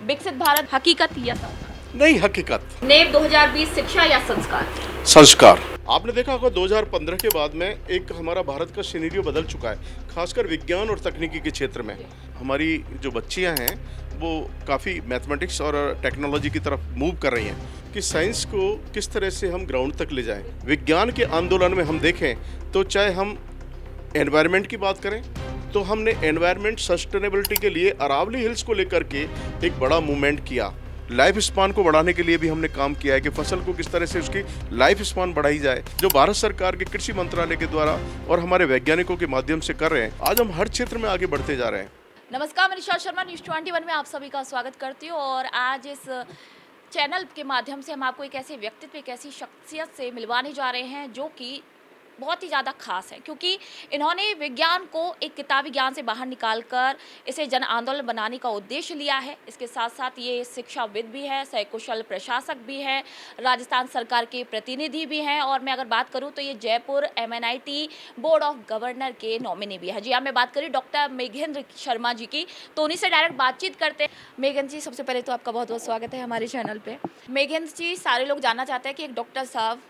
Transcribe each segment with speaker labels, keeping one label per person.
Speaker 1: विकसित भारत हकीकत या संस्कार?
Speaker 2: नहीं, हकीकत।
Speaker 1: नेब 2020 शिक्षा या संस्कार?
Speaker 2: संस्कार। आपने देखा होगा 2015 के बाद में एक हमारा भारत का सिनेरियो बदल चुका है, खासकर विज्ञान और तकनीकी के क्षेत्र में। हमारी जो बच्चियां हैं वो काफ़ी मैथमेटिक्स और टेक्नोलॉजी की तरफ मूव कर रही हैं कि साइंस को किस तरह से हम ग्राउंड तक ले जाएं। विज्ञान के आंदोलन में हम देखें तो चाहे हम एनवायरनमेंट की बात करें तो हमने एनवायरनमेंट सस्टेनेबिलिटी के लिए अरावली हिल्स को लेकर के एक बड़ा मूवमेंट किया। लाइफ स्पान को बढ़ाने के लिए भी हमने काम किया है कि फसल को किस तरह से उसकी लाइफ स्पान बढ़ाई जाए, जो भारत सरकार के कृषि मंत्रालय के द्वारा और हमारे वैज्ञानिकों के माध्यम से कर रहे हैं। आज हम हर क्षेत्र में आगे बढ़ते जा रहे हैं।
Speaker 1: नमस्कार, मैं निशा शर्मा न्यूज़ 21 में आप सभी का स्वागत करती हूँ। और आज इस चैनल के माध्यम से हम आपको एक ऐसे व्यक्तित्व, एक ऐसी शख्सियत से मिलवाने जा रहे हैं जो कि बहुत ही ज़्यादा खास है, क्योंकि इन्होंने विज्ञान को एक किताबी ज्ञान से बाहर निकालकर इसे जन आंदोलन बनाने का उद्देश्य लिया है। इसके साथ साथ ये शिक्षाविद भी है, सकुशल प्रशासक भी है, राजस्थान सरकार के प्रतिनिधि भी हैं, और मैं अगर बात करूं तो ये Jaipur MNIT board of governor के नॉमिनी भी है। जी हाँ, मैं बात करी डॉक्टर मेघेंद्र शर्मा जी की, तो उन्हीं से डायरेक्ट बातचीत करते हैं। मेघेंद्र जी, सबसे पहले तो आपका बहुत बहुत स्वागत है हमारे चैनल पर। मेघेंद्र जी, सारे लोग जानना चाहते हैं कि एक डॉक्टर साहब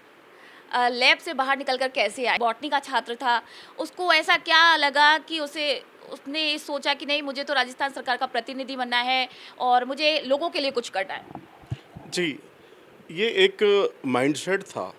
Speaker 1: लैब से बाहर निकलकर कैसे आए। बॉटनी का छात्र था, उसको ऐसा क्या लगा कि उसने सोचा कि नहीं, मुझे तो राजस्थान सरकार का प्रतिनिधि बनना है और मुझे लोगों के लिए कुछ करना है?
Speaker 2: जी, ये एक माइंडसेट था।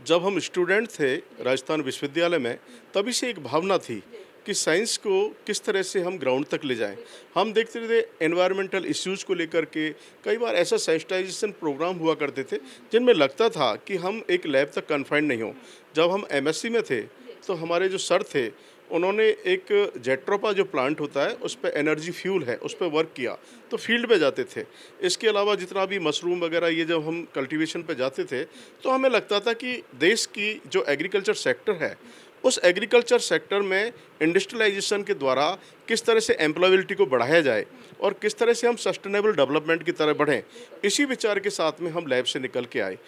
Speaker 2: जब हम स्टूडेंट थे राजस्थान विश्वविद्यालय में, तभी से एक भावना थी कि साइंस को किस तरह से हम ग्राउंड तक ले जाएं। हम देखते थे एनवायरमेंटल इश्यूज़ को लेकर के कई बार ऐसा सेंसिटाइजेशन प्रोग्राम हुआ करते थे जिनमें लगता था कि हम एक लैब तक कन्फाइंड नहीं हो। जब हम MSc में थे तो हमारे जो सर थे उन्होंने एक जेट्रोपा जो प्लांट होता है उस पर एनर्जी फ्यूल है उस पर वर्क किया, तो फील्ड पे जाते थे। इसके अलावा जितना भी मशरूम वगैरह ये जब हम कल्टीवेशन पे जाते थे तो हमें लगता था कि देश की जो एग्रीकल्चर सेक्टर है उस एग्रीकल्चर सेक्टर में इंडस्ट्रियलाइजेशन के द्वारा किस तरह से एम्प्लॉयबिलिटी को बढ़ाया जाए और किस तरह से हम सस्टेनेबल डेवलपमेंट की तरह बढ़ें, इसी विचार के साथ में हम लैब से निकल के आए।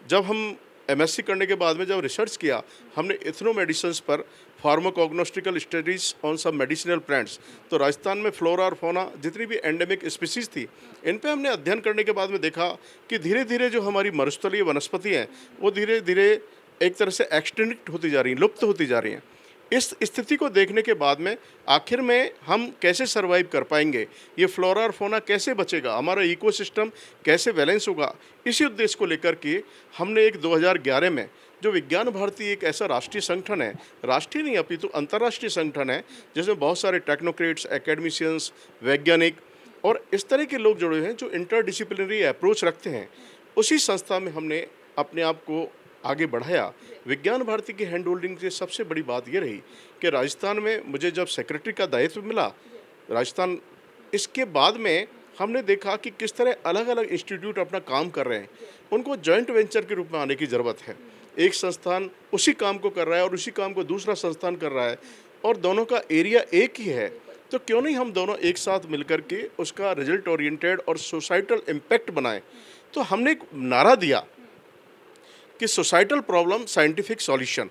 Speaker 2: जब हम MSc करने के बाद में जब रिसर्च किया, हमने इथनो मेडिसिन्स पर फार्माकोग्नोस्टिकल स्टडीज़ ऑन सब मेडिसिनल प्लांट्स, तो राजस्थान में फ्लोरा और फौना जितनी भी एंडेमिक स्पीसीज थी, इन पे हमने अध्ययन करने के बाद में देखा कि धीरे धीरे जो हमारी मरुस्थलीय वनस्पति हैं वो धीरे धीरे एक तरह से एक्सटिंक्ट होती जा रही हैं, लुप्त होती जा रही हैं। इस स्थिति को देखने के बाद में आखिर में हम कैसे सरवाइव कर पाएंगे, ये फ्लोरा और फौना कैसे बचेगा, हमारा इकोसिस्टम कैसे बैलेंस होगा, इसी उद्देश्य को लेकर के हमने एक 2011 में जो विज्ञान भारती एक ऐसा राष्ट्रीय संगठन है, राष्ट्रीय नहीं अपितु अंतर्राष्ट्रीय संगठन है, जिसमें बहुत सारे टेक्नोक्रेट्स, एकेडमिशियंस, वैज्ञानिक और इस तरह के लोग जुड़े हुए हैं जो इंटरडिसिप्लिनरी अप्रोच रखते हैं, उसी संस्था में हमने अपने आप को आगे बढ़ाया। विज्ञान भारती की हैंड होल्डिंग से सबसे बड़ी बात ये रही कि राजस्थान में मुझे जब सेक्रेटरी का दायित्व मिला राजस्थान, इसके बाद में हमने देखा कि किस तरह अलग अलग इंस्टीट्यूट अपना काम कर रहे हैं, उनको जॉइंट वेंचर के रूप में आने की ज़रूरत है। एक संस्थान उसी काम को कर रहा है और उसी काम को दूसरा संस्थान कर रहा है और दोनों का एरिया एक ही है, तो क्यों नहीं हम दोनों एक साथ मिलकर के उसका रिजल्ट ओरिएंटेड और सोसाइटल इम्पैक्ट बनाएं। तो हमने एक नारा दिया कि सोसाइटल प्रॉब्लम साइंटिफिक सॉल्यूशन,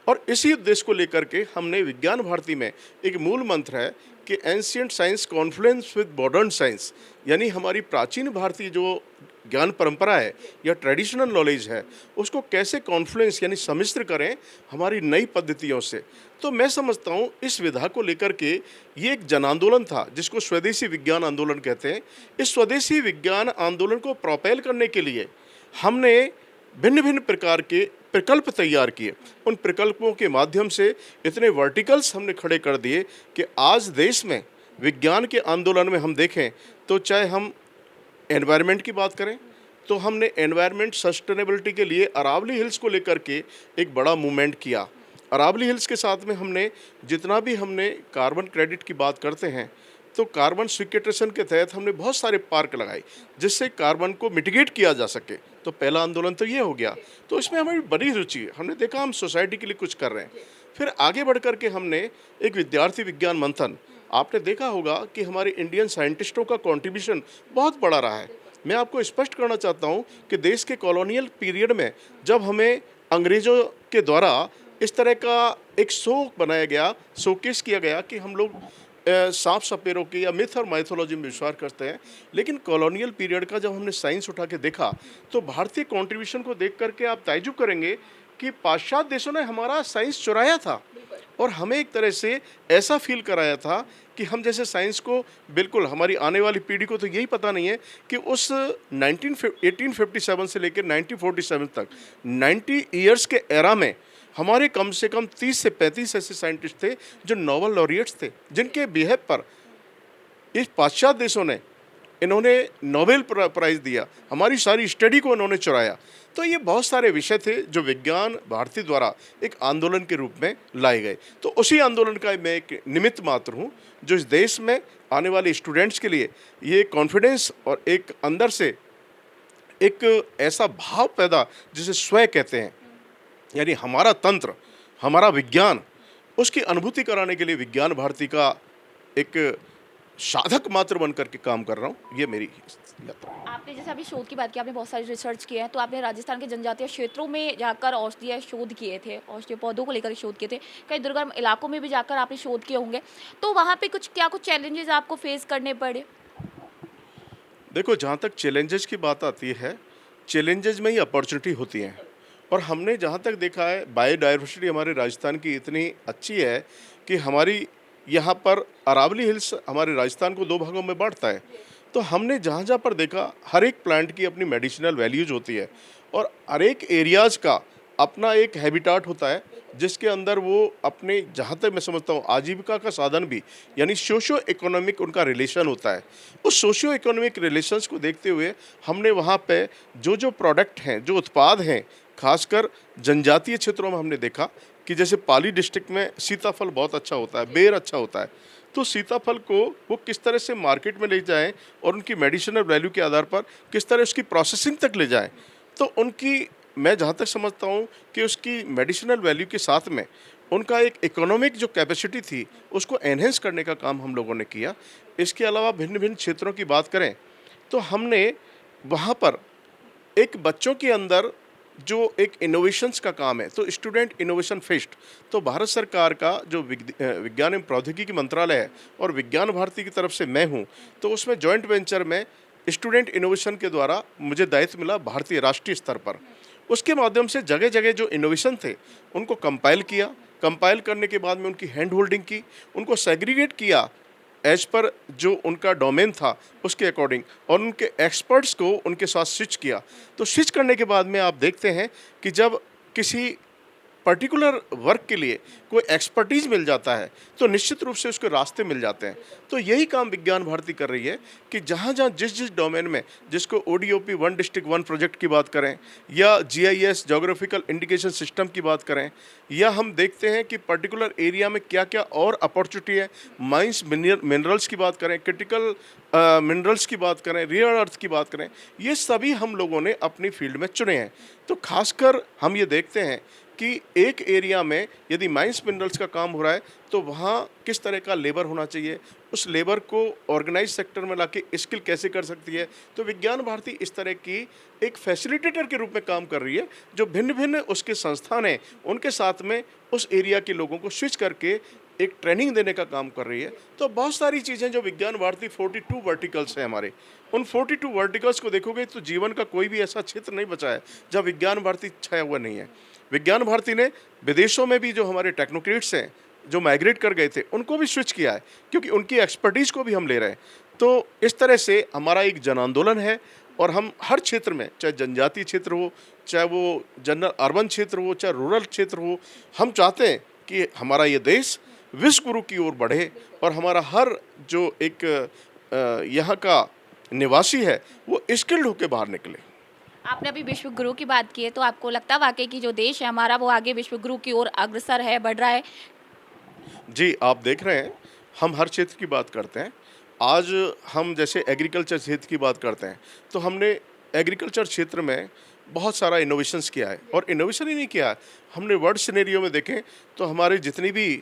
Speaker 2: और इसी उद्देश्य को लेकर के हमने विज्ञान भारती में एक मूल मंत्र है कि ancient science Confluence with modern science, यानी हमारी प्राचीन भारतीय जो ज्ञान परंपरा है या ट्रेडिशनल नॉलेज है उसको कैसे कॉन्फ्लुएंस यानी सम्मिश्र करें हमारी नई पद्धतियों से। तो मैं समझता हूँ इस विधा को लेकर के ये एक जन आंदोलन था जिसको स्वदेशी विज्ञान आंदोलन कहते हैं। इस स्वदेशी विज्ञान आंदोलन को प्रोपेल करने के लिए हमने भिन्न भिन्न प्रकार के प्रकल्प तैयार किए। उन प्रकल्पों के माध्यम से इतने वर्टिकल्स हमने खड़े कर दिए कि आज देश में विज्ञान के आंदोलन में हम देखें तो चाहे हम एनवायरनमेंट की बात करें तो हमने एनवायरनमेंट सस्टेनेबिलिटी के लिए अरावली हिल्स को लेकर के एक बड़ा मूवमेंट किया। अरावली हिल्स के साथ में हमने जितना भी हमने कार्बन क्रेडिट की बात करते हैं तो कार्बन सिक्वेस्ट्रेशन के तहत हमने बहुत सारे पार्क लगाए जिससे कार्बन को मिटिगेट किया जा सके। तो पहला आंदोलन तो ये हो गया, तो इसमें हमारी बड़ी रुचि है, हमने देखा हम सोसाइटी के लिए कुछ कर रहे हैं। फिर आगे बढ़ कर के हमने एक विद्यार्थी विज्ञान मंथन, आपने देखा होगा कि हमारे इंडियन साइंटिस्टों का कंट्रीब्यूशन बहुत बड़ा रहा है। मैं आपको स्पष्ट करना चाहता हूँ कि देश के कॉलोनियल पीरियड में जब हमें अंग्रेज़ों के द्वारा इस तरह का एक शो बनाया गया, शोकेस किया गया कि हम लोग सांप सपेरों की या मिथ और माइथोलॉजी में विश्वास करते हैं, लेकिन कॉलोनियल पीरियड का जब हमने साइंस उठा के देखा तो भारतीय कंट्रीब्यूशन को देख करके आप ताज्जुब करेंगे कि पाश्चात्य देशों ने हमारा साइंस चुराया था और हमें एक तरह से ऐसा फील कराया था कि हम जैसे साइंस को बिल्कुल, हमारी आने वाली पीढ़ी को तो यही पता नहीं है कि उस 1857 से लेकर 1947 तक 90 ईयर्स के एरा में हमारे कम से कम 30 से 35 ऐसे साइंटिस्ट थे जो नोबेल लॉरिएट्स थे, जिनके बिहेव पर इस पाश्चात्य देशों ने इन्होंने नोबेल प्राइज़ दिया, हमारी सारी स्टडी को इन्होंने चुराया। तो ये बहुत सारे विषय थे जो विज्ञान भारती द्वारा एक आंदोलन के रूप में लाए गए। तो उसी आंदोलन का मैं एक निमित्त मात्र हूँ, जो इस देश में आने वाले स्टूडेंट्स के लिए ये कॉन्फिडेंस और एक अंदर से एक ऐसा भाव पैदा, जिसे स्वयं कहते हैं, यानी हमारा तंत्र, हमारा विज्ञान, उसकी अनुभूति कराने के लिए विज्ञान भारती का एक साधक मात्र बनकर के काम कर रहा हूँ। ये मेरी यात्रा है।
Speaker 1: आपने जैसे अभी शोध की बात की, आपने बहुत सारी रिसर्च किया है, तो आपने राजस्थान के जनजातीय क्षेत्रों में जाकर औषधीय शोध किए थे, औषधीय पौधों को लेकर शोध किए थे, कई दुर्गम इलाकों में भी जाकर आपने शोध किए होंगे, तो वहाँ पे कुछ चैलेंजेस आपको फेस करने पड़े?
Speaker 2: देखो, जहाँ तक चैलेंजेस की बात आती है, चैलेंजेस में ही अपॉर्चुनिटी होती हैं। और हमने जहाँ तक देखा है, बायोडाइवर्सिटी हमारे राजस्थान की इतनी अच्छी है कि हमारी यहाँ पर अरावली हिल्स हमारे राजस्थान को 2 भागों में बांटता है। तो हमने जहाँ जहाँ पर देखा, हर एक प्लांट की अपनी मेडिसिनल वैल्यूज होती है और हर एक एरियाज़ का अपना एक हैबिटाट होता है, जिसके अंदर वो अपने, जहाँ तक मैं समझता हूँ, आजीविका का साधन भी, यानी सोशियो इकोनॉमिक उनका रिलेशन होता है। उस सोशियो इकोनॉमिक रिलेशंस को देखते हुए हमने वहाँ पे जो जो प्रोडक्ट हैं, जो उत्पाद हैं, खासकर जनजातीय क्षेत्रों में हमने देखा कि जैसे पाली डिस्ट्रिक्ट में सीताफल बहुत अच्छा होता है, बेर अच्छा होता है। तो सीताफल को वो किस तरह से मार्केट में ले जाएं और उनकी मेडिसिनल वैल्यू के आधार पर किस तरह उसकी प्रोसेसिंग तक ले जाएं, तो उनकी, मैं जहाँ तक समझता हूँ कि उसकी मेडिसिनल वैल्यू के साथ में उनका एक इकोनॉमिक जो कैपेसिटी थी, उसको एनहेंस करने का काम हम लोगों ने किया। इसके अलावा भिन्न भिन्न क्षेत्रों की बात करें तो हमने वहाँ पर एक बच्चों के अंदर जो एक इनोवेशंस का काम है, तो स्टूडेंट इनोवेशन फेस्ट, तो भारत सरकार का जो विज्ञान एवं प्रौद्योगिकी मंत्रालय है और विज्ञान भारती की तरफ से मैं हूँ, तो उसमें जॉइंट वेंचर में स्टूडेंट इनोवेशन के द्वारा मुझे दायित्व मिला भारतीय राष्ट्रीय स्तर पर। उसके माध्यम से जगह जगह जो इनोवेशन थे उनको कंपाइल किया, कंपाइल करने के बाद में उनकी हैंड होल्डिंग की, उनको सेग्रीगेट किया एज पर जो उनका डोमेन था उसके अकॉर्डिंग, और उनके एक्सपर्ट्स को उनके साथ स्विच किया। तो स्विच करने के बाद में आप देखते हैं कि जब किसी पर्टिकुलर वर्क के लिए कोई एक्सपर्टीज़ मिल जाता है तो निश्चित रूप से उसके रास्ते मिल जाते हैं। तो यही काम विज्ञान भारती कर रही है कि जहाँ जहाँ जिस जिस डोमेन में, जिसको ODOP 1 डिस्ट्रिक्ट 1 प्रोजेक्ट की बात करें, या GIS जोग्राफिकल इंडिकेशन सिस्टम की बात करें, या हम देखते हैं कि पर्टिकुलर एरिया में क्या क्या और अपॉर्चुनिटी है, माइंस मिनरल्स की बात करें, क्रिटिकल मिनरल्स की बात करें, रियर अर्थ की बात करें, ये सभी हम लोगों ने अपनी फील्ड में चुने हैं। तो खासकर हम ये देखते हैं कि एक एरिया में यदि माइंस मिनरल्स का काम हो रहा है तो वहाँ किस तरह का लेबर होना चाहिए, उस लेबर को ऑर्गेनाइज सेक्टर में लाके स्किल कैसे कर सकती है। तो विज्ञान भारती इस तरह की एक फैसिलिटेटर के रूप में काम कर रही है, जो भिन्न भिन्न उसके संस्थान हैं उनके साथ में उस एरिया के लोगों को स्विच करके एक ट्रेनिंग देने का काम कर रही है। तो बहुत सारी चीज़ें जो विज्ञान भारती 42 वर्टिकल्स हैं हमारे, उन 42 वर्टिकल्स को देखोगे तो जीवन का कोई भी ऐसा क्षेत्र नहीं बचा है जहाँ विज्ञान भारती छाया हुआ नहीं है। विज्ञान भारती ने विदेशों में भी जो हमारे टेक्नोक्रेट्स हैं जो माइग्रेट कर गए थे उनको भी स्विच किया है, क्योंकि उनकी एक्सपर्टीज़ को भी हम ले रहे हैं। तो इस तरह से हमारा एक जन आंदोलन है और हम हर क्षेत्र में, चाहे जनजातीय क्षेत्र हो, चाहे वो जनरल अर्बन क्षेत्र हो, चाहे रूरल क्षेत्र हो, हम चाहते हैं कि हमारा ये देश विश्व गुरु की ओर बढ़े और हमारा हर जो एक यहाँ का निवासी है वो स्किल्ड होकर बाहर निकले।
Speaker 1: आपने अभी विश्व गुरु की बात की है, तो आपको लगता है वाकई कि जो देश है हमारा वो आगे विश्व गुरु की ओर अग्रसर है, बढ़ रहा है?
Speaker 2: जी, आप देख रहे हैं, हम हर क्षेत्र की बात करते हैं। आज हम जैसे एग्रीकल्चर क्षेत्र की बात करते हैं तो हमने एग्रीकल्चर क्षेत्र में बहुत सारा इनोवेशंस किया है, और इनोवेशन ही नहीं किया है, हमने वर्ल्ड सिनेरियो में देखें तो हमारे जितनी भी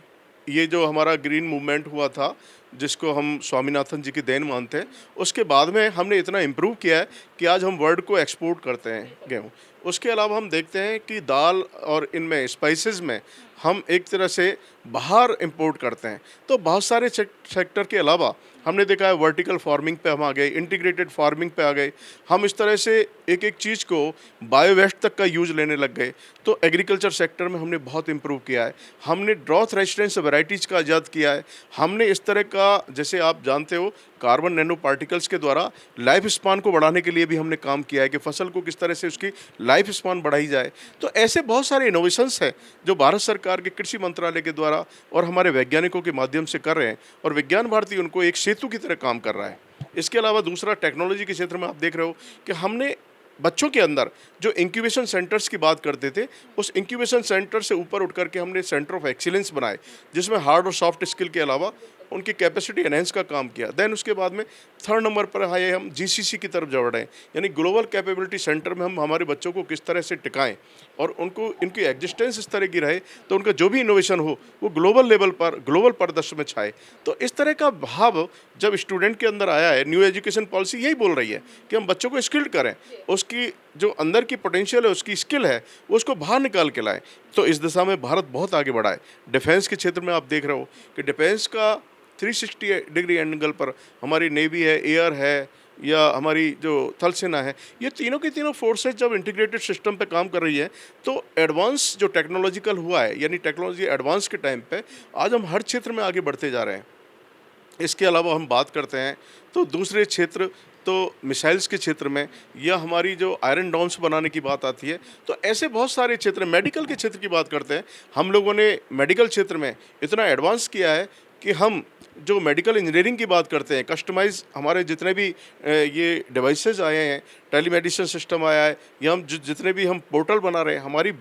Speaker 2: ये जो हमारा ग्रीन मूवमेंट हुआ था, जिसको हम स्वामीनाथन जी की देन मानते हैं, उसके बाद में हमने इतना इम्प्रूव किया है कि आज हम वर्ल्ड को एक्सपोर्ट करते हैं गेहूँ। उसके अलावा हम देखते हैं कि दाल और इनमें स्पाइसेस में हम एक तरह से बाहर इंपोर्ट करते हैं। तो बहुत सारे सेक्टर के अलावा हमने देखा है वर्टिकल फार्मिंग पे हम आ गए, इंटीग्रेटेड फार्मिंग पे आ गए। हम इस तरह से एक चीज़ को बायो वेस्ट तक का यूज़ लेने लग गए। तो एग्रीकल्चर सेक्टर में हमने बहुत इम्प्रूव किया है। हमने ड्रॉथ रेजिस्टेंस वैरायटीज़ का ईजाद किया है। हमने इस तरह का, जैसे आप जानते हो, कार्बन नैनो पार्टिकल्स के द्वारा लाइफ स्पान को बढ़ाने के लिए भी हमने काम किया है कि फसल को किस तरह से उसकी लाइफ स्पान बढ़ाई जाए। तो ऐसे बहुत सारे इनोवेशंस हैं जो भारत सरकार के कृषि मंत्रालय के द्वारा और हमारे वैज्ञानिकों के माध्यम से कर रहे हैं, और विज्ञान भारती उनको एक सेतु की तरह काम कर रहा है। इसके अलावा दूसरा, टेक्नोलॉजी के क्षेत्र में आप देख रहे हो कि हमने बच्चों के अंदर जो इंक्यूबेशन सेंटर्स की बात करते थे, उस इंक्यूबेशन सेंटर से ऊपर उठ करके हमने सेंटर ऑफ एक्सीलेंस बनाए, जिसमें हार्ड और सॉफ्ट स्किल के अलावा उनकी कैपेसिटी एनहेंस का काम किया। देन उसके बाद में थर्ड नंबर पर आए हम जीसीसी की तरफ जा रहे हैं, यानी ग्लोबल कैपेबिलिटी सेंटर में हम हमारे बच्चों को किस तरह से टिकाएं और उनको इनकी एग्जिस्टेंस इस तरह की रहे तो उनका जो भी इनोवेशन हो वो ग्लोबल लेवल पर, ग्लोबल परिदृश्य में छाए। तो इस तरह का भाव जब स्टूडेंट के अंदर आया है, न्यू एजुकेशन पॉलिसी यही बोल रही है कि हम बच्चों को स्किल्ड करें, उसकी जो अंदर की पोटेंशियल है, उसकी स्किल है, वो उसको बाहर निकाल के लाएं। तो इस दिशा में भारत बहुत आगे बढ़ा है। डिफेंस के क्षेत्र में आप देख रहे हो कि डिफेंस का 360 डिग्री एंगल पर हमारी नेवी है, एयर है, या हमारी जो थल सेना है, ये तीनों की तीनों फोर्सेज जब इंटीग्रेटेड सिस्टम पे काम कर रही है, तो एडवांस जो टेक्नोलॉजिकल हुआ है, यानी टेक्नोलॉजी एडवांस के टाइम पे आज हम हर क्षेत्र में आगे बढ़ते जा रहे हैं। इसके अलावा हम बात करते हैं तो दूसरे क्षेत्र, तो मिसाइल्स के क्षेत्र में, या हमारी जो आयरन डोम्स बनाने की बात आती है, तो ऐसे बहुत सारे क्षेत्र, मेडिकल के क्षेत्र की बात करते हैं, हम लोगों ने मेडिकल क्षेत्र में इतना एडवांस किया है कि हम जो मेडिकल इंजीनियरिंग की बात करते हैं, कस्टमाइज हमारे जितने भी ये डिवाइसेस आए हैं, टेलीमेडिसिन सिस्टम आया है, या हम जितने भी हम पोर्टल बना रहे हैं, हमारी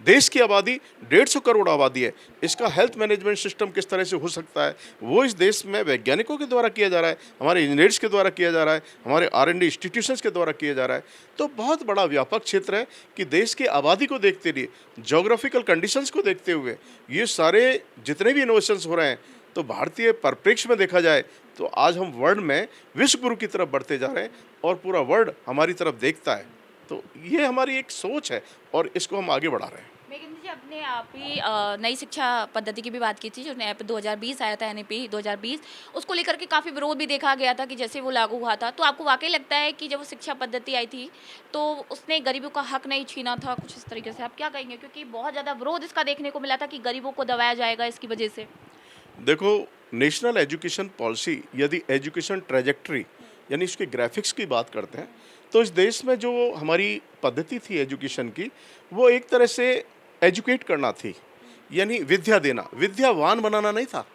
Speaker 2: देश की आबादी 150 करोड़ आबादी है, इसका हेल्थ मैनेजमेंट सिस्टम किस तरह से हो सकता है, वो इस देश में वैज्ञानिकों के द्वारा किया जा रहा है, हमारे इंजीनियर्स के द्वारा किया जा रहा है, हमारे R&D इंस्टीट्यूशंस के द्वारा किया जा रहा है। तो बहुत बड़ा व्यापक क्षेत्र है कि देश की आबादी को देखते हुए, जोग्राफिकल कंडीशंस को देखते हुए, ये सारे जितने भी इनोवेशंस हो रहे हैं, तो भारतीय परिप्रेक्ष्य में देखा जाए तो आज हम वर्ल्ड में विश्व गुरु की तरफ बढ़ते जा रहे हैं और पूरा वर्ल्ड हमारी तरफ देखता है। तो ये हमारी एक सोच है और इसको हम आगे बढ़ा रहे हैं।
Speaker 1: मेघना जी, अपने आप ही नई शिक्षा पद्धति की भी बात की थी, जो NEP 2020 आया था, NEP 2020, उसको लेकर के काफ़ी विरोध भी देखा गया था कि जैसे वो लागू हुआ था। तो आपको वाकई लगता है कि जब वो शिक्षा पद्धति आई थी तो उसने गरीबों का हक नहीं छीना था, कुछ इस तरीके से? आप क्या कहेंगे, क्योंकि बहुत ज़्यादा विरोध इसका देखने को मिला था कि गरीबों को दबाया जाएगा इसकी वजह से?
Speaker 2: देखो, नेशनल एजुकेशन पॉलिसी, यदि एजुकेशन ट्रेजेक्ट्री यानी इसके ग्राफिक्स की बात करते हैं, तो इस देश में जो हमारी पद्धति थी एजुकेशन की, वो एक तरह से एजुकेट करना थी, यानी विद्या देना, विद्यावान बनाना नहीं था।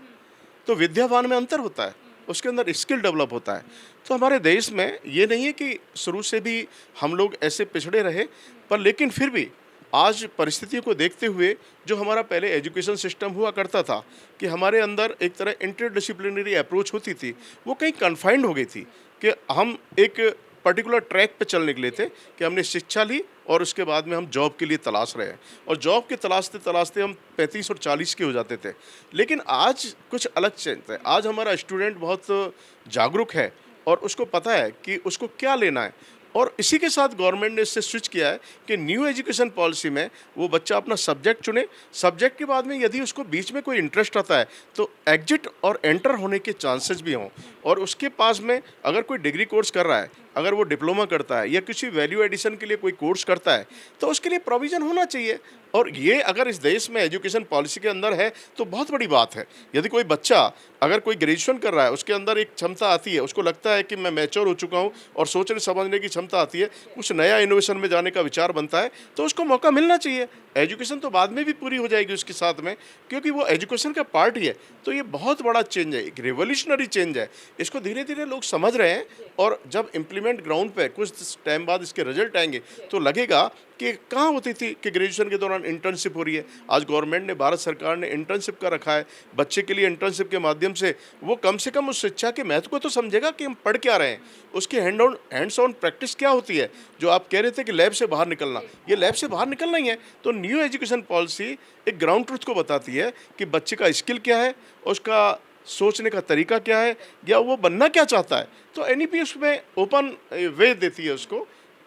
Speaker 2: तो विद्यावान में अंतर होता है, उसके अंदर स्किल डेवलप होता है। तो हमारे देश में ये नहीं है कि शुरू से भी हम लोग ऐसे पिछड़े रहे, पर लेकिन फिर भी आज परिस्थितियों को देखते हुए जो हमारा पहले एजुकेशन सिस्टम हुआ करता था कि हमारे अंदर एक तरह इंटरडिसिप्लिनरी अप्रोच होती थी, वो कहीं कन्फाइंड हो गई थी कि हम एक पर्टिकुलर ट्रैक पे चलने के लिए थे कि हमने शिक्षा ली और उसके बाद में हम जॉब के लिए तलाश रहे हैं, और जॉब के तलाशते तलाशते हम 35 और 40 के हो जाते थे। लेकिन आज कुछ अलग चेंज है। आज हमारा स्टूडेंट बहुत जागरूक है और उसको पता है कि उसको क्या लेना है, और इसी के साथ गवर्नमेंट ने इससे स्विच किया है कि न्यू एजुकेशन पॉलिसी में वो बच्चा अपना सब्जेक्ट चुने, सब्जेक्ट के बाद में यदि उसको बीच में कोई इंटरेस्ट आता है तो एग्जिट और एंटर होने के चांसेस भी हों, और उसके पास में अगर कोई डिग्री कोर्स कर रहा है, अगर वो डिप्लोमा करता है या किसी वैल्यू एडिशन के लिए कोई कोर्स करता है, तो उसके लिए प्रोविज़न होना चाहिए। और ये अगर इस देश में एजुकेशन पॉलिसी के अंदर है तो बहुत बड़ी बात है। यदि कोई बच्चा अगर कोई ग्रेजुएशन कर रहा है, उसके अंदर एक क्षमता आती है, उसको लगता है कि मैं मैच्योर हो चुका हूँ और सोचने समझने की क्षमता आती है, कुछ नया इनोवेशन में जाने का विचार बनता है, तो उसको मौका मिलना चाहिए। एजुकेशन तो बाद में भी पूरी हो जाएगी उसके साथ में, क्योंकि वो एजुकेशन का पार्ट ही है। तो ये बहुत बड़ा चेंज है, एक रिवोल्यूशनरी चेंज है। इसको धीरे धीरे लोग समझ रहे हैं, और जब इम्प्लीमेंट एक्सपेरिमेंट ग्राउंड पे कुछ टाइम बाद इसके रिजल्ट आएंगे तो लगेगा कि कहाँ होती थी कि ग्रेजुएशन के दौरान इंटर्नशिप हो रही है। आज गवर्नमेंट ने, भारत सरकार ने इंटर्नशिप का रखा है बच्चे के लिए। इंटर्नशिप के माध्यम से वो कम से कम उस शिक्षा के महत्व को तो समझेगा कि हम पढ़ क्या रहे हैं, उसकी हैंड्स ऑन प्रैक्टिस क्या होती है। जो आप कह रहे थे कि लैब से बाहर निकलना, ये लैब से बाहर निकलना ही है। तो न्यू एजुकेशन पॉलिसी एक ग्राउंड ट्रुथ को बताती है कि बच्चे का स्किल क्या है, उसका सोचने का तरीका क्या है, या वो बनना क्या चाहता है। तो एनईपी उसमें ओपन वे देती है उसको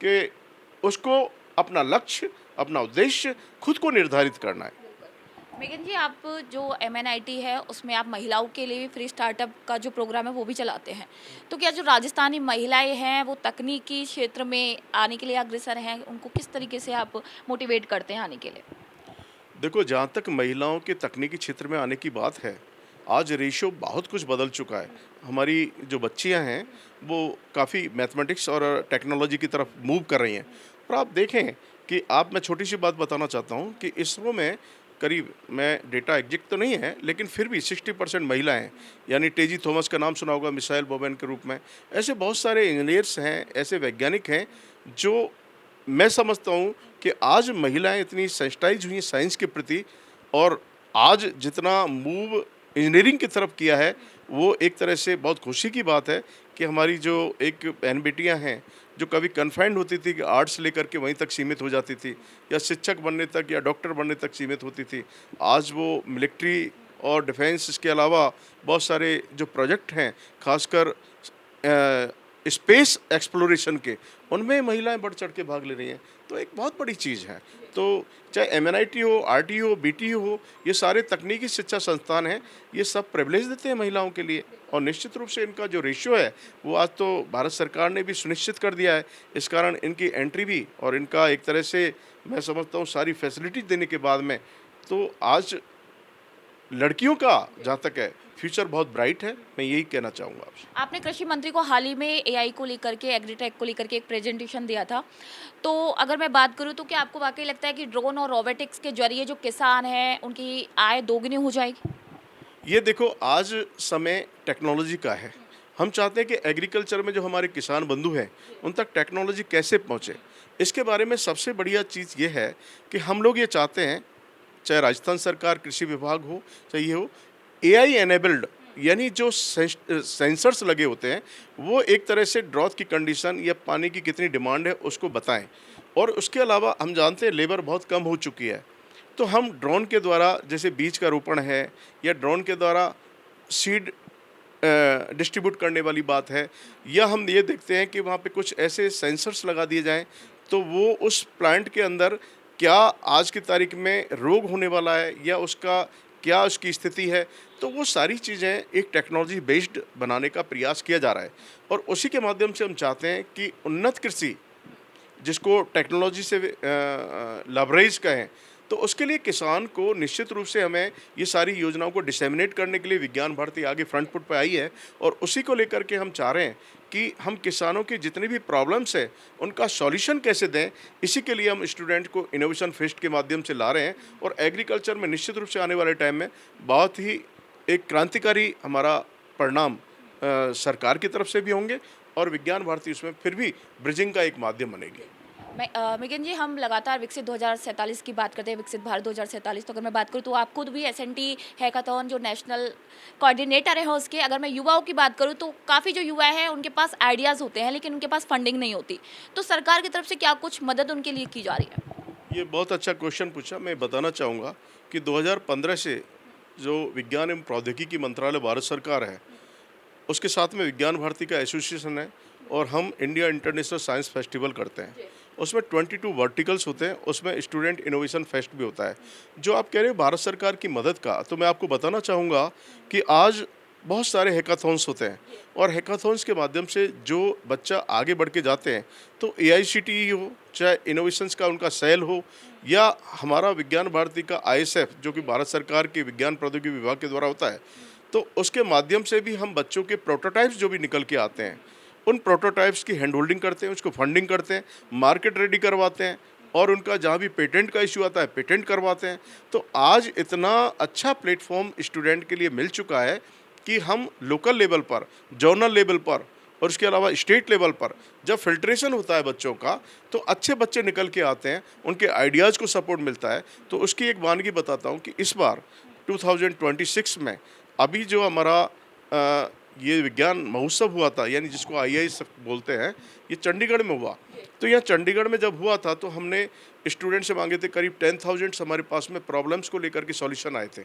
Speaker 2: कि उसको अपना लक्ष्य, अपना उद्देश्य खुद को निर्धारित करना है।
Speaker 1: मेघन जी, आप जो एमएनआईटी है उसमें आप महिलाओं के लिए फ्री स्टार्टअप का जो प्रोग्राम है वो भी चलाते हैं, तो क्या जो राजस्थानी महिलाएं हैं वो तकनीकी क्षेत्र में आने के लिए अग्रसर हैं, उनको किस तरीके से आप मोटिवेट करते हैं आने के लिए?
Speaker 2: देखो, जहाँ तक महिलाओं के तकनीकी क्षेत्र में आने की बात है, आज रेशियो बहुत कुछ बदल चुका है। हमारी जो बच्चियाँ हैं वो काफ़ी मैथमेटिक्स और टेक्नोलॉजी की तरफ मूव कर रही हैं। और आप देखें कि मैं छोटी सी बात बताना चाहता हूँ कि इसरो में करीब, मैं डेटा एग्जैक्ट तो नहीं है लेकिन फिर भी 60% महिला हैं। यानी टेजी थॉमस का नाम सुना होगा मिसाइल वोमैन के रूप में। ऐसे बहुत सारे इंजीनियर्स हैं, ऐसे वैज्ञानिक हैं जो, मैं समझता हूँ कि आज महिलाएं इतनी सेंसिटाइज हुई हैं साइंस के प्रति, और आज जितना मूव इंजीनियरिंग की तरफ किया है, वो एक तरह से बहुत खुशी की बात है कि हमारी जो एक बहन बेटियां हैं जो कभी कन्फाइंड होती थी कि आर्ट्स लेकर के वहीं तक सीमित हो जाती थी, या शिक्षक बनने तक या डॉक्टर बनने तक सीमित होती थी, आज वो मिलिट्री और डिफेंस, इसके अलावा बहुत सारे जो प्रोजेक्ट हैं खासकर स्पेस एक्सप्लोरेशन के, उनमें महिलाएं बढ़ चढ़ के भाग ले रही हैं। तो एक बहुत बड़ी चीज़ है। तो चाहे एमएनआईटी हो, आरटी हो, बीटी हो, ये सारे तकनीकी शिक्षा संस्थान हैं, ये सब प्रिविलेज देते हैं महिलाओं के लिए। और निश्चित रूप से इनका जो रेशियो है वो आज तो भारत सरकार ने भी सुनिश्चित कर दिया है। इस कारण इनकी एंट्री भी, और इनका एक तरह से मैं समझता हूँ सारी फैसिलिटीज देने के बाद में, तो आज लड़कियों का जहाँ तक है फ्यूचर बहुत ब्राइट है। मैं यही कहना चाहूँगा आपसे।
Speaker 1: आपने कृषि मंत्री को हाल ही में एआई को लेकर के, एग्रीटेक को लेकर के एक प्रेजेंटेशन दिया था, तो अगर मैं बात करूं तो क्या आपको वाकई लगता है कि ड्रोन और रोबोटिक्स के जरिए जो किसान हैं उनकी आय दोगुनी हो जाएगी?
Speaker 2: ये देखो, आज समय टेक्नोलॉजी का है। हम चाहते हैं कि एग्रीकल्चर में जो हमारे किसान बंधु हैं उन तक टेक्नोलॉजी कैसे पहुँचे। इसके बारे में सबसे बढ़िया चीज़ ये है कि हम लोग ये चाहते हैं, चाहे राजस्थान सरकार कृषि विभाग हो, चाहे ये हो, एआई एनेबल्ड, यानी जो सेंसर्स लगे होते हैं वो एक तरह से ड्रॉथ की कंडीशन या पानी की कितनी डिमांड है उसको बताएं। और उसके अलावा हम जानते हैं लेबर बहुत कम हो चुकी है, तो हम ड्रोन के द्वारा, जैसे बीज का रोपण है, या ड्रोन के द्वारा सीड डिस्ट्रीब्यूट करने वाली बात है, या हम ये देखते हैं कि वहाँ पे कुछ ऐसे सेंसर्स लगा दिए जाएं तो वो उस प्लांट के अंदर क्या आज की तारीख में रोग होने वाला है या उसका क्या उसकी स्थिति है, तो वो सारी चीज़ें एक टेक्नोलॉजी बेस्ड बनाने का प्रयास किया जा रहा है। और उसी के माध्यम से हम चाहते हैं कि उन्नत कृषि, जिसको टेक्नोलॉजी से लवरेज कहें, तो उसके लिए किसान को निश्चित रूप से हमें ये सारी योजनाओं को डिसेमिनेट करने के लिए विज्ञान भारती आगे फ्रंट फुट पे आई है। और उसी को लेकर के हम चाह रहे हैं कि हम किसानों की जितनी भी प्रॉब्लम्स हैं उनका सॉल्यूशन कैसे दें। इसी के लिए हम स्टूडेंट को इनोवेशन फेस्ट के माध्यम से ला रहे हैं। और एग्रीकल्चर में निश्चित रूप से आने वाले टाइम में बहुत ही एक क्रांतिकारी हमारा परिणाम सरकार की तरफ से भी होंगे, और विज्ञान भारती उसमें फिर भी ब्रिजिंग का एक माध्यम बनेगी।
Speaker 1: मेघन जी, हम लगातार विकसित 2047 की बात करते हैं, विकसित भारत 2047। तो अगर मैं बात करूं तो आप खुद भी एसएनटी हैकाथॉन जो नेशनल कोऑर्डिनेटर है उसके, अगर मैं युवाओं की बात करूं तो काफ़ी जो युवा हैं उनके पास आइडियाज़ होते हैं लेकिन उनके पास फंडिंग नहीं होती, तो सरकार की तरफ से क्या कुछ मदद उनके लिए की जा रही है?
Speaker 2: ये बहुत अच्छा क्वेश्चन पूछा। मैं बताना चाहूँगा कि 2015 से जो विज्ञान एवं प्रौद्योगिकी मंत्रालय भारत सरकार है, उसके साथ में विज्ञान भारती का एसोसिएशन है, और हम इंडिया इंटरनेशनल साइंस फेस्टिवल करते हैं। उसमें 22 वर्टिकल्स होते हैं, उसमें स्टूडेंट इनोवेशन फेस्ट भी होता है। जो आप कह रहे हो भारत सरकार की मदद का, तो मैं आपको बताना चाहूँगा कि आज बहुत सारे हैकाथॉन्स होते हैं, और हैकाथॉन्स के माध्यम से जो बच्चा आगे बढ़ के जाते हैं, तो एआईसीटीई हो, चाहे इनोवेशंस का उनका सेल हो, या हमारा विज्ञान भारती का आईएसएफ जो कि भारत सरकार के विज्ञान प्रौद्योगिकी विभाग के द्वारा होता है, तो उसके माध्यम से भी हम बच्चों के प्रोटोटाइप्स जो भी निकल के आते हैं उन प्रोटोटाइप्स की हैंड होल्डिंग करते हैं, उसको फंडिंग करते हैं, मार्केट रेडी करवाते हैं, और उनका जहाँ भी पेटेंट का इशू आता है पेटेंट करवाते हैं। तो आज इतना अच्छा प्लेटफॉर्म स्टूडेंट के लिए मिल चुका है कि हम लोकल लेवल पर, जोनल लेवल पर, और उसके अलावा स्टेट लेवल पर जब फिल्ट्रेशन होता है बच्चों का, तो अच्छे बच्चे निकल के आते हैं, उनके आइडियाज़ को सपोर्ट मिलता है। तो उसकी एक वानगी बताता हूँ कि इस बार 2026 में अभी जो हमारा ये विज्ञान महोत्सव हुआ था, यानी जिसको IIS बोलते हैं, ये चंडीगढ़ में हुआ। तो यहाँ चंडीगढ़ में जब हुआ था तो हमने स्टूडेंट से मांगे थे करीब 10,000 हमारे पास में प्रॉब्लम्स को लेकर के सॉल्यूशन आए थे,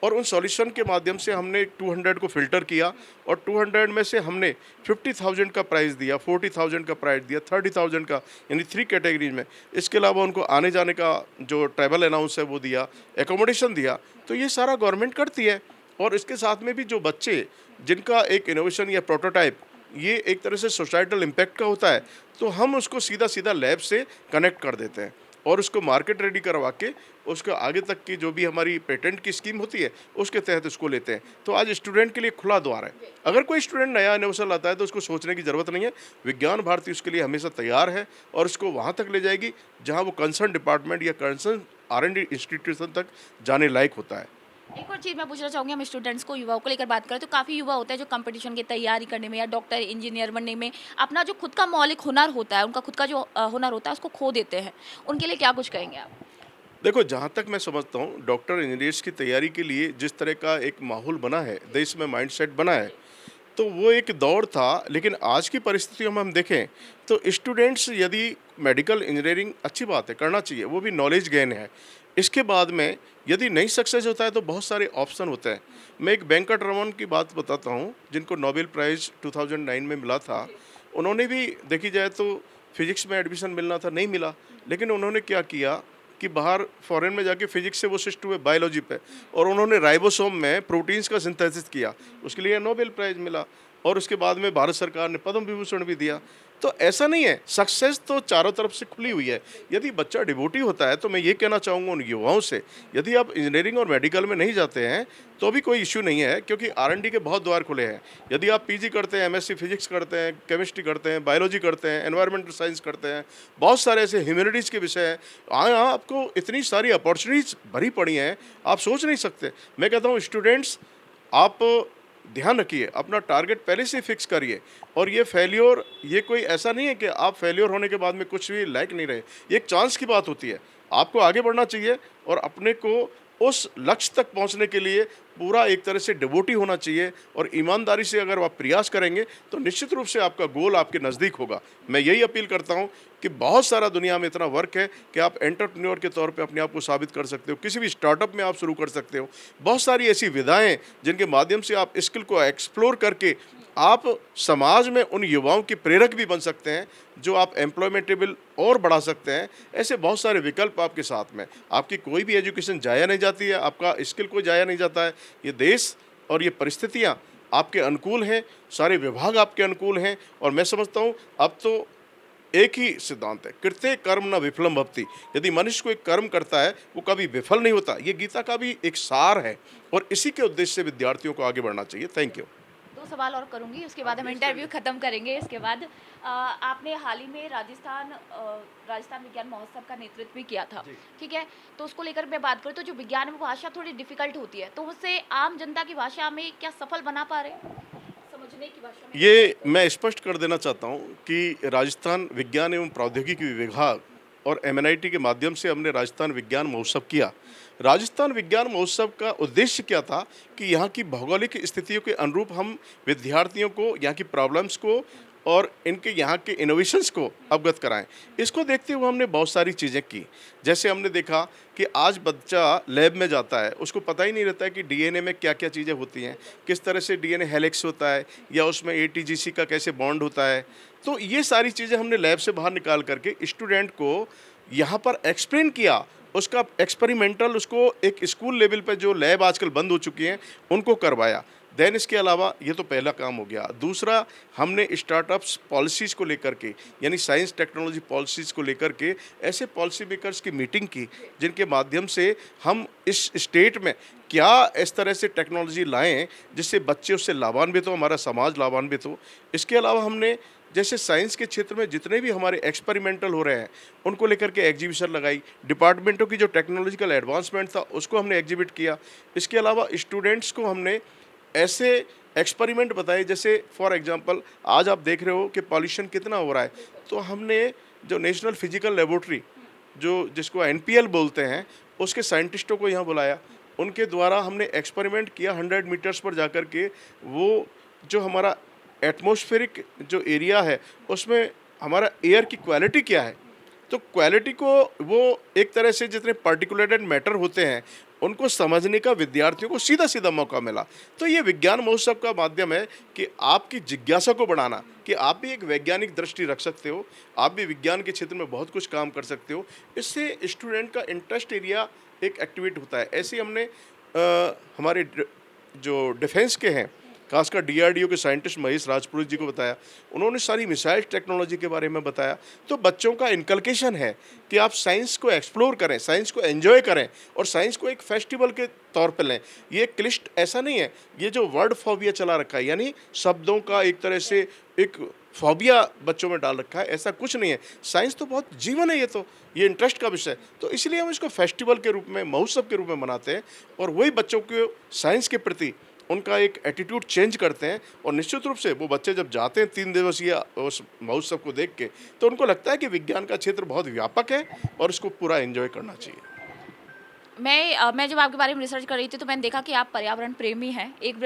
Speaker 2: और उन सॉल्यूशन के माध्यम से हमने 200 को फ़िल्टर किया, और 200 में से हमने 50,000 का प्राइज़ दिया, 40,000 का प्राइज़ दिया, 30,000 का, यानी 3 कैटेगरीज में। इसके अलावा उनको आने जाने का जो ट्रैवल अलाउंस है वो दिया, एकोमोडेशन दिया। तो ये सारा गवर्नमेंट करती है। और इसके साथ में भी जो बच्चे जिनका एक इनोवेशन या प्रोटोटाइप ये एक तरह से सोसाइटल इम्पैक्ट का होता है, तो हम उसको सीधा सीधा लैब से कनेक्ट कर देते हैं और उसको मार्केट रेडी करवा के उसको आगे तक की जो भी हमारी पेटेंट की स्कीम होती है उसके तहत उसको लेते हैं। तो आज स्टूडेंट के लिए खुला द्वार है। अगर कोई स्टूडेंट नया इनोवेशन लाता है तो उसको सोचने की ज़रूरत नहीं है। विज्ञान भारती उसके लिए हमेशा तैयार है और उसको वहाँ तक ले जाएगी जहाँ वो कंसर्न डिपार्टमेंट या कंसर्न R&D इंस्टीट्यूशन तक जाने लायक होता है।
Speaker 1: एक और चीज़ मैं पूछना चाहूँगी, हम स्टूडेंट्स को, युवाओं को लेकर बात करें तो काफ़ी युवा होते हैं जो कंपटीशन की तैयारी करने में या डॉक्टर इंजीनियर बनने में अपना जो खुद का मौलिक हुनर होता है, उनका खुद का जो हुनर होता है उसको खो देते हैं। उनके लिए क्या कुछ कहेंगे आप?
Speaker 2: देखो, जहाँ तक मैं समझता हूँ डॉक्टर इंजीनियर्स की तैयारी के लिए जिस तरह का एक माहौल बना है, देश में माइंडसेट बना है, तो वो एक दौर था। लेकिन आज की परिस्थितियों में हम देखें तो स्टूडेंट्स यदि मेडिकल इंजीनियरिंग अच्छी बात है, करना चाहिए, वो भी नॉलेज गेन है। इसके बाद में यदि नहीं सक्सेस होता है तो बहुत सारे ऑप्शन होते हैं। मैं एक वेंकट रमन की बात बताता हूँ जिनको नोबेल प्राइज़ 2009 में मिला था। उन्होंने भी देखी जाए तो फिजिक्स में एडमिशन मिलना था, नहीं मिला, लेकिन उन्होंने क्या किया कि बाहर फॉरेन में जाके फिजिक्स से वो शिफ्ट हुए बायोलॉजी पे, और उन्होंने राइबोसोम में प्रोटीन्स का सिंथेसिस किया, उसके लिए नोबेल प्राइज़ मिला, और उसके बाद में भारत सरकार ने पद्म विभूषण भी दिया। तो ऐसा नहीं है, सक्सेस तो चारों तरफ से खुली हुई है। यदि बच्चा डिवोटी होता है तो मैं ये कहना चाहूँगा उन युवाओं से, यदि आप इंजीनियरिंग और मेडिकल में नहीं जाते हैं तो भी कोई इश्यू नहीं है, क्योंकि R&D के बहुत द्वार खुले हैं। यदि आप PG करते हैं, MSc फिजिक्स करते हैं, केमिस्ट्री करते हैं, बायोलॉजी करते हैं, एनवायरमेंटल साइंस करते हैं, बहुत सारे ऐसे ह्यूमैनिटीज़ के विषय हैं, यहाँ आपको इतनी सारी अपॉर्चुनिटीज़ भरी पड़ी हैं, आप सोच नहीं सकते। मैं कहता हूँ स्टूडेंट्स, आप ध्यान रखिए, अपना टारगेट पहले से फिक्स करिए, और ये फेल्योर, ये कोई ऐसा नहीं है कि आप फेल्योर होने के बाद में कुछ भी लायक नहीं रहे। ये एक चांस की बात होती है। आपको आगे बढ़ना चाहिए और अपने को उस लक्ष्य तक पहुंचने के लिए पूरा एक तरह से डिवोटी होना चाहिए, और ईमानदारी से अगर आप प्रयास करेंगे तो निश्चित रूप से आपका गोल आपके नज़दीक होगा। मैं यही अपील करता हूं कि बहुत सारा दुनिया में इतना वर्क है कि आप एंटरप्रेन्योर के तौर पे अपने आप को साबित कर सकते हो, किसी भी स्टार्टअप में आप शुरू कर सकते हो। बहुत सारी ऐसी विधाएं जिनके माध्यम से आप स्किल को एक्सप्लोर करके आप समाज में उन युवाओं के प्रेरक भी बन सकते हैं, जो आप एम्प्लॉयमेंटेबल और बढ़ा सकते हैं। ऐसे बहुत सारे विकल्प आपके साथ में। आपकी कोई भी एजुकेशन जाया नहीं जाती है, आपका स्किल कोई जाया नहीं जाता है। ये देश और ये परिस्थितियाँ आपके अनुकूल हैं, सारे विभाग आपके अनुकूल हैं, और मैं समझता हूँ अब तो एक ही सिद्धांत है, कृत्य कर्म न विफलम भवति। यदि मनुष्य कोई कर्म करता है वो कभी विफल नहीं होता। ये गीता का भी एक सार है, और इसी के उद्देश्य से विद्यार्थियों को आगे बढ़ना चाहिए। Thank you.
Speaker 1: दो सवाल और करूंगी, उसके बाद हम इंटरव्यू खत्म करेंगे। इसके बाद आपने हाल ही में राजस्थान विज्ञान महोत्सव का नेतृत्व भी किया था, ठीक है? तो उसको लेकर मैं बात करूँ तो जो विज्ञान में भाषा थोड़ी डिफिकल्ट होती है, तो उससे आम जनता की भाषा में क्या सफल बना पा रहे हैं, समझने की भाषा में?
Speaker 2: ये मैं स्पष्ट कर देना चाहता हूँ कि राजस्थान विज्ञान एवं प्रौद्योगिकी विभाग और MNIT के माध्यम से हमने राजस्थान विज्ञान महोत्सव किया। राजस्थान विज्ञान महोत्सव का उद्देश्य क्या था कि यहाँ की भौगोलिक स्थितियों के अनुरूप हम विद्यार्थियों को यहाँ की प्रॉब्लम्स को और इनके यहाँ के इनोवेशंस को अवगत कराएं। इसको देखते हुए हमने बहुत सारी चीज़ें की। जैसे हमने देखा कि आज बच्चा लैब में जाता है, उसको पता ही नहीं रहता है कि DNA में क्या क्या चीज़ें होती हैं, किस तरह से DNA हेलिक्स होता है, या उसमें ATGC का कैसे बॉन्ड होता है। तो ये सारी चीज़ें हमने लैब से बाहर निकाल करके स्टूडेंट को यहाँ पर एक्सप्लेन किया, उसका एक्सपेरिमेंटल उसको एक स्कूल लेवल पे जो लैब आजकल बंद हो चुकी हैं उनको करवाया। देन इसके अलावा ये तो पहला काम हो गया। दूसरा, हमने स्टार्टअप्स पॉलिसीज़ को लेकर के, यानी साइंस टेक्नोलॉजी पॉलिसीज़ को लेकर के ऐसे पॉलिसी मेकर्स की मीटिंग की जिनके माध्यम से हम इस स्टेट में क्या इस तरह से टेक्नोलॉजी लाएं जिससे बच्चे उससे लाभान्वित हो, हमारा समाज लाभान्वित हो। इसके अलावा हमने जैसे साइंस के क्षेत्र में जितने भी हमारे एक्सपेरिमेंटल हो रहे हैं उनको लेकर के एग्जीबिशन लगाई। डिपार्टमेंटों की जो टेक्नोलॉजिकल एडवांसमेंट था उसको हमने एग्जिबिट किया। इसके अलावा स्टूडेंट्स को हमने ऐसे एक्सपेरिमेंट बताए। जैसे फॉर एग्जांपल आज आप देख रहे हो कि पॉल्यूशन कितना हो रहा है, तो हमने जो नेशनल फिजिकल लेबोरेटरी जो जिसको एनपीएल बोलते हैं, उसके साइंटिस्टों को यहाँ बुलाया। उनके द्वारा हमने एक्सपेरिमेंट किया 100 मीटर्स पर जाकर के, वो जो हमारा एटमॉस्फेरिक जो एरिया है उसमें हमारा एयर की क्वालिटी क्या है। तो क्वालिटी को वो एक तरह से जितने पार्टिकुलेटेड मैटर होते हैं उनको समझने का विद्यार्थियों को सीधा सीधा मौका मिला। तो ये विज्ञान महोत्सव का माध्यम है कि आपकी जिज्ञासा को बढ़ाना, कि आप भी एक वैज्ञानिक दृष्टि रख सकते हो, आप भी विज्ञान के क्षेत्र में बहुत कुछ काम कर सकते हो। इससे स्टूडेंट का इंटरेस्ट एरिया एक एक्टिवेट होता है। ऐसे ही हमने हमारे जो डिफेंस के हैं, खासकर डीआरडीओ के साइंटिस्ट महेश राजपुरोहित जी को बताया, उन्होंने सारी मिसाइल टेक्नोलॉजी के बारे में बताया। तो बच्चों का इनकलकेशन है कि आप साइंस को एक्सप्लोर करें, साइंस को एंजॉय करें और साइंस को एक फेस्टिवल के तौर पर लें। ये क्लिष्ट ऐसा नहीं है, ये जो वर्ड फोबिया चला रखा है, यानी शब्दों का एक तरह से एक फोबिया बच्चों में डाल रखा है, ऐसा कुछ नहीं है। साइंस तो बहुत जीवन है, ये इंटरेस्ट का विषय है। तो इसलिए हम इसको फेस्टिवल के रूप में, महोत्सव के रूप में मनाते हैं और वही बच्चों को साइंस के प्रति उनका एक एटीट्यूड चेंज करते हैं। और निश्चित रूप से वो बच्चे जब जाते हैं 3 दिवसीय उस महोत्सव को देख के, तो उनको लगता है कि विज्ञान का क्षेत्र बहुत व्यापक है और इसको पूरा एंजॉय करना चाहिए।
Speaker 1: मैं जब आपके बारे में रिसर्च कर रही थी तो मैंने देखा कि आप पर्यावरण प्रेमी हैं। एक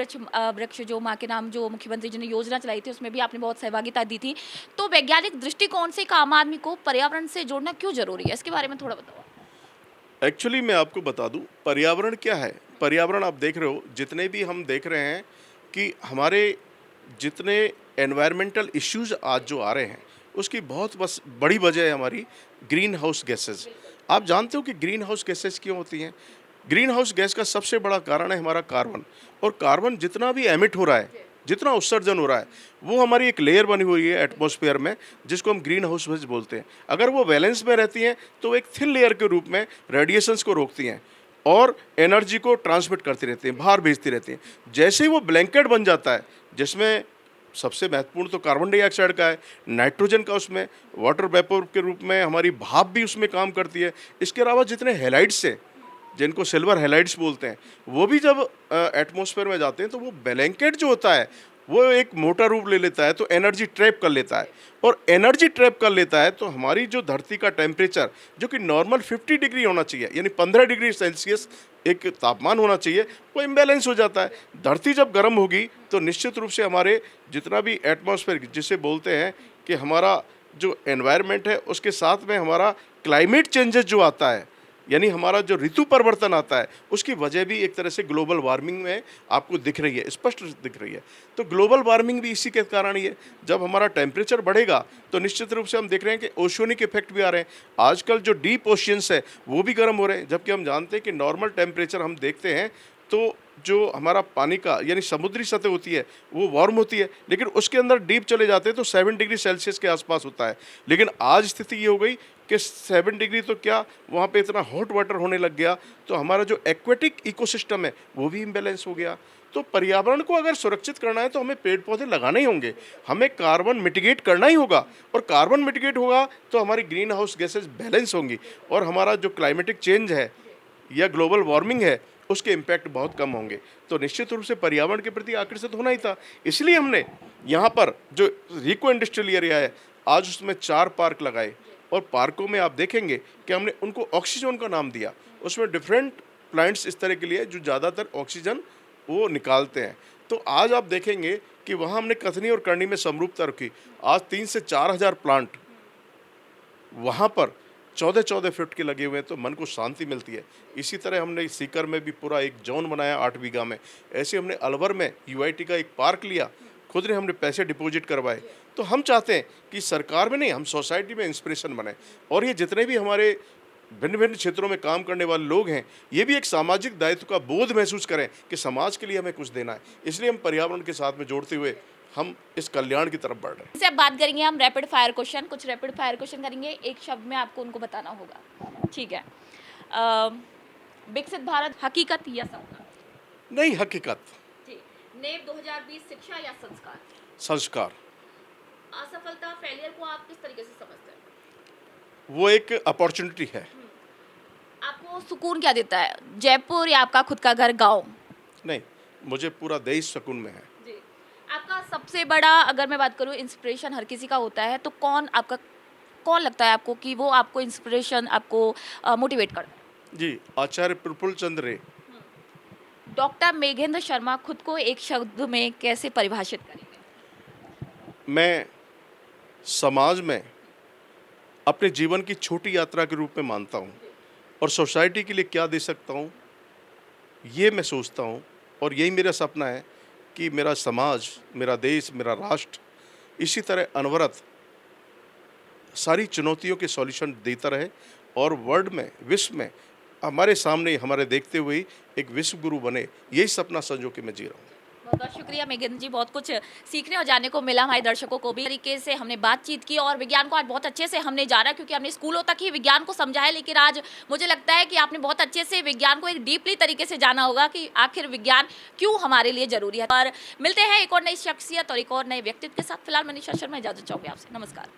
Speaker 1: वृक्ष जो माँ के नाम जो मुख्यमंत्री जी ने योजना चलाई थी उसमें भी आपने बहुत सहभागिता दी थी। तो वैज्ञानिक दृष्टिकोण से एक आम आदमी को पर्यावरण से जोड़ना क्यों जरूरी है, इसके बारे में थोड़ा बताओ।
Speaker 2: एक्चुअली मैं आपको बता दूं, पर्यावरण क्या है। पर्यावरण आप देख रहे हो, जितने भी हम देख रहे हैं कि हमारे जितने एनवायरमेंटल इश्यूज आज जो आ रहे हैं, उसकी बहुत बस बड़ी वजह है हमारी ग्रीन हाउस गैसेज। आप जानते हो कि ग्रीन हाउस गैसेज क्यों होती हैं? ग्रीन हाउस गैस का सबसे बड़ा कारण है हमारा कार्बन। और कार्बन जितना भी एमिट हो रहा है, जितना उत्सर्जन हो रहा है, वो हमारी एक लेयर बनी हुई है एटमॉस्फेयर में, जिसको हम ग्रीन हाउस गैस बोलते हैं। अगर वो बैलेंस में रहती हैं तो एक थिन लेयर के रूप में रेडिएशंस को रोकती हैं और एनर्जी को ट्रांसमिट करती रहती हैं, बाहर भेजती रहती हैं। जैसे ही वो ब्लैंकेट बन जाता है, जिसमें सबसे महत्वपूर्ण तो कार्बन डाइऑक्साइड का है, नाइट्रोजन का, उसमें वाटर वेपर के रूप में हमारी भाप भी उसमें काम करती है। इसके अलावा जितने हैलाइड्स हैं, जिनको सिल्वर हैलाइड्स बोलते हैं, वो भी जब एटमॉस्फेयर में जाते हैं तो वो ब्लैंकेट जो होता है वो एक मोटा रूप ले लेता है, तो एनर्जी ट्रैप कर लेता है। और एनर्जी ट्रैप कर लेता है तो हमारी जो धरती का टेम्परेचर, जो कि नॉर्मल 50 डिग्री होना चाहिए, यानी 15 डिग्री सेल्सियस एक तापमान होना चाहिए, वो इम्बैलेंस हो जाता है। धरती जब गर्म होगी तो निश्चित रूप से हमारे जितना भी एटमॉस्फेयर, जिसे बोलते हैं कि हमारा जो एनवायरनमेंट है, उसके साथ में हमारा क्लाइमेट चेंजेस जो आता है, यानी हमारा जो ऋतु परिवर्तन आता है, उसकी वजह भी एक तरह से ग्लोबल वार्मिंग में आपको दिख रही है, स्पष्ट दिख रही है। तो ग्लोबल वार्मिंग भी इसी के कारण ही है। जब हमारा टेम्परेचर बढ़ेगा तो निश्चित रूप से हम देख रहे हैं कि ओशियनिक इफेक्ट भी आ रहे हैं। आजकल जो डीप ओशियंस है वो भी गर्म हो रहे हैं, जबकि हम जानते हैं कि नॉर्मल टेम्परेचर हम देखते हैं तो जो हमारा पानी का यानी समुद्री सतह होती है वो वार्म होती है, लेकिन उसके अंदर डीप चले जाते हैं तो 7 डिग्री सेल्सियस के आसपास होता है। लेकिन आज स्थिति ये हो गई कि 7 डिग्री तो क्या, वहाँ पे इतना हॉट वाटर होने लग गया, तो हमारा जो एक्वेटिक इकोसिस्टम है वो भी इम्बैलेंस हो गया। तो पर्यावरण को अगर सुरक्षित करना है तो हमें पेड़ पौधे लगाने ही होंगे, हमें कार्बन मिटिगेट करना ही होगा, और कार्बन मिटिगेट होगा तो हमारी ग्रीन हाउस गैसेज बैलेंस होंगी और हमारा जो क्लाइमेटिक चेंज है या ग्लोबल वार्मिंग है उसके इम्पैक्ट बहुत कम होंगे। तो निश्चित रूप से पर्यावरण के प्रति आकर्षित होना ही था। इसलिए हमने यहाँ पर जो रिको इंडस्ट्रियल एरिया है, आज उसमें 4 पार्क लगाए और पार्कों में आप देखेंगे कि हमने उनको ऑक्सीजन का नाम दिया। उसमें डिफरेंट प्लांट्स इस तरह के लिए जो ज़्यादातर ऑक्सीजन वो निकालते हैं। तो आज आप देखेंगे कि वहाँ हमने कथनी और करनी में समरूपता रखी। आज 3 से 4 हज़ार प्लांट वहाँ पर 14-14 फीट के लगे हुए हैं, तो मन को शांति मिलती है। इसी तरह हमने सीकर में भी पूरा एक जोन बनाया 8 बीघा में। ऐसे हमने अलवर में यूआईटी का एक पार्क लिया, खुद ने हमने पैसे डिपॉजिट करवाए। तो हम चाहते हैं कि सरकार में नहीं, हम सोसाइटी में इंस्पिरेशन बने, और ये जितने भी हमारे भिन्न भिन्न क्षेत्रों में काम करने वाले लोग हैं, ये भी एक सामाजिक दायित्व का बोध महसूस करें कि समाज के लिए हमें कुछ देना है। इसलिए हम पर्यावरण के साथ में जोड़ते हुए हम इस कल्याण की तरफ बढ़ रहे हैं।
Speaker 1: इससे अब बात करेंगे हम रैपिड फायर क्वेश्चन, कुछ रैपिड फायर क्वेश्चन करेंगे, एक शब्द में आपको उनको बताना होगा, ठीक है? विकसित भारत हकीकत या संस्कार?
Speaker 2: नहीं, हकीकत।
Speaker 1: जी। नेप 2020 शिक्षा या संस्कार?
Speaker 2: संस्कार।
Speaker 1: असफलता, फेलियर को आप किस तरीके से समझते हैं?
Speaker 2: वो एक अपॉर्चुनिटी है।
Speaker 1: आपको सुकून क्या देता है, जयपुर या आपका खुद का घर, गांव?
Speaker 2: नहीं, मुझे पूरा देश सुकून में है।
Speaker 1: जी। आपका सबसे बड़ा, अगर मैं बात करूँ, इंस्पिरेशन हर किसी का होता है, तो कौन लगता है आपको कि वो आपको इंस्पिरेशन, आपको मोटिवेट करता है?
Speaker 2: जी, आचार्य प्रफुल्ल चंद्र रे।
Speaker 1: डॉक्टर मेघेंद्र शर्मा खुद को एक शब्द में कैसे परिभाषित करेंगे?
Speaker 2: मैं समाज में अपने जीवन की छोटी यात्रा के रूप में मानता हूँ और सोसाइटी के लिए क्या दे सकता हूँ, ये मैं सोचता हूँ। और यही मेरा सपना है कि मेरा समाज, मेरा देश, मेरा राष्ट्र इसी तरह अनवरत सारी चुनौतियों के सॉल्यूशन देता रहे और वर्ल्ड में, विश्व में हमारे सामने, हमारे देखते हुए ही एक विश्व गुरु बने। यही सपना संजो के मैं जी रहा हूँ।
Speaker 1: बहुत बहुत शुक्रिया मेघेंद्र जी, बहुत कुछ सीखने और जानने को मिला हमारे दर्शकों को भी। तरीके से हमने बातचीत की और विज्ञान को आज बहुत अच्छे से हमने जाना, क्योंकि हमने स्कूलों तक ही विज्ञान को समझा है, लेकिन आज मुझे लगता है कि आपने बहुत अच्छे से विज्ञान को एक डीपली तरीके से जाना होगा कि आखिर विज्ञान क्यों हमारे लिए जरूरी है। और मिलते हैं एक और नई शख्सियत और एक और नए व्यक्तित्व के साथ। फिलहाल मैं निशा शर्मा इजाजत चाहूँगी आपसे। नमस्कार।